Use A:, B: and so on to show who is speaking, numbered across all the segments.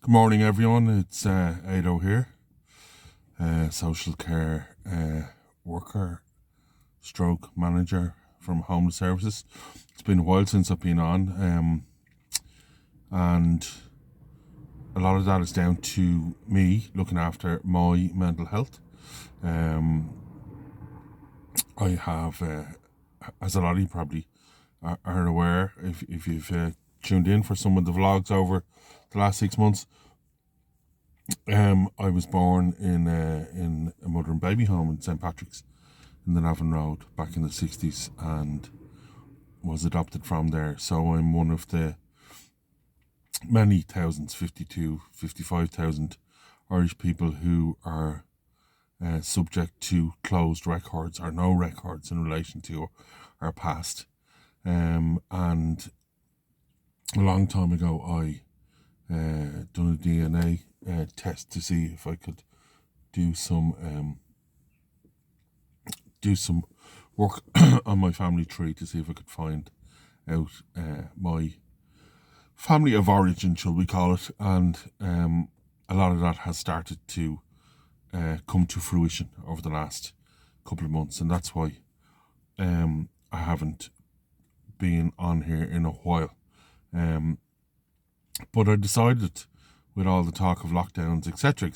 A: Good morning, everyone. It's Ado here, social care worker, stroke manager from Homeless Services. It's been a while since I've been on, and a lot of that is down to me looking after my mental health. I have, as a lot of you probably are aware, if you've tuned in for some of the vlogs over the last 6 months, I was born in a mother and baby home in St. Patrick's in the Navan Road back in the 60s and was adopted from there. So I'm one of the many thousands, 55,000 Irish people who are subject to closed records or no records in relation to our past. And a long time ago, I done a DNA test to see if I could do some work on my family tree to see if I could find out my family of origin, shall we call it, and a lot of that has started to come to fruition over the last couple of months, and that's why I haven't been on here in a while. But I decided, with all the talk of lockdowns, etc.,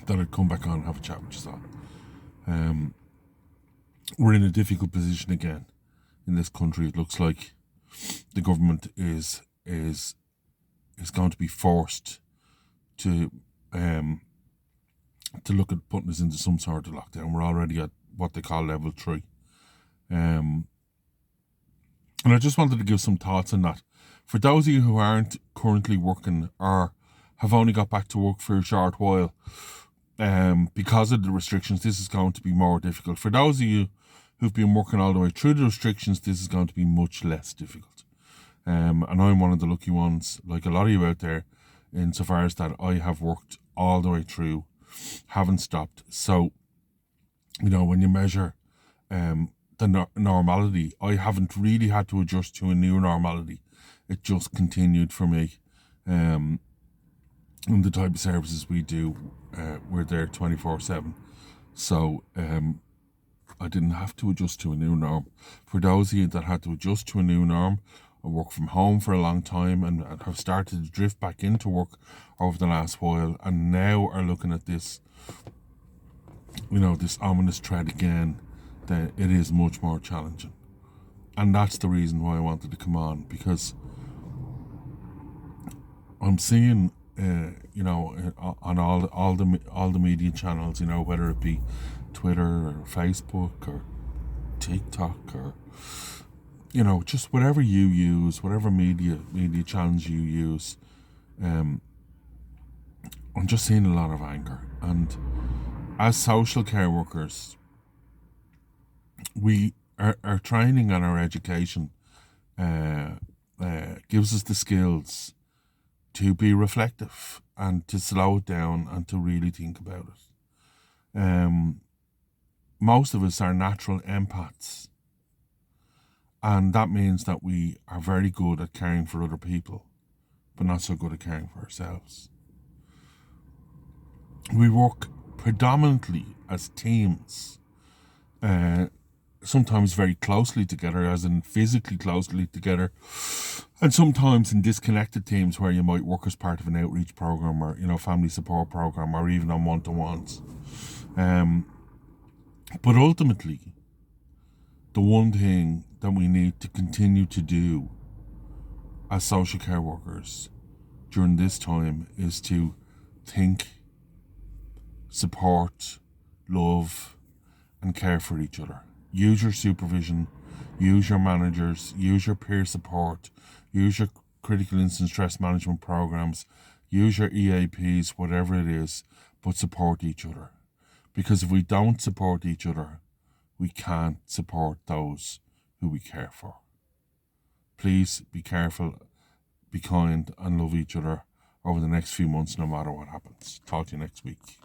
A: that I'd come back on and have a chat with you all. We're in a difficult position again in this country. It looks like the government is going to be forced to look at putting us into some sort of lockdown. We're already at what they call level 3. And I just wanted to give some thoughts on that. For those of you who aren't currently working or have only got back to work for a short while, because of the restrictions, this is going to be more difficult. For those of you who've been working all the way through the restrictions, this is going to be much less difficult. And I'm one of the lucky ones, like a lot of you out there, insofar as that I have worked all the way through, haven't stopped. So, when you measure the normality, I haven't really had to adjust to a new normality. It just continued for me. And the type of services we do, we're there 24/7. So I didn't have to adjust to a new norm. For those of you that had to adjust to a new norm, I worked from home for a long time and have started to drift back into work over the last while, and now are looking at this, this ominous threat again, that it is much more challenging. And that's the reason why I wanted to come on, because I'm seeing, on all the media channels, whether it be Twitter or Facebook or TikTok or, just whatever you use, whatever media channels you use, I'm just seeing a lot of anger. And as social care workers, we our training and our education gives us the skills to be reflective and to slow it down and to really think about it. Most of us are natural empaths, and that means that we are very good at caring for other people, but not so good at caring for ourselves. We work predominantly as teams, sometimes very closely together, as in physically closely together, and sometimes in disconnected teams where you might work as part of an outreach program or family support program, or even on one-to-ones. But ultimately, the one thing that we need to continue to do as social care workers during this time is to think, support, love, and care for each other. Use your supervision, use your managers, use your peer support, use your critical incident stress management programs, use your EAPs, whatever it is, but support each other. Because if we don't support each other, we can't support those who we care for. Please be careful, be kind, and love each other over the next few months, no matter what happens. Talk to you next week.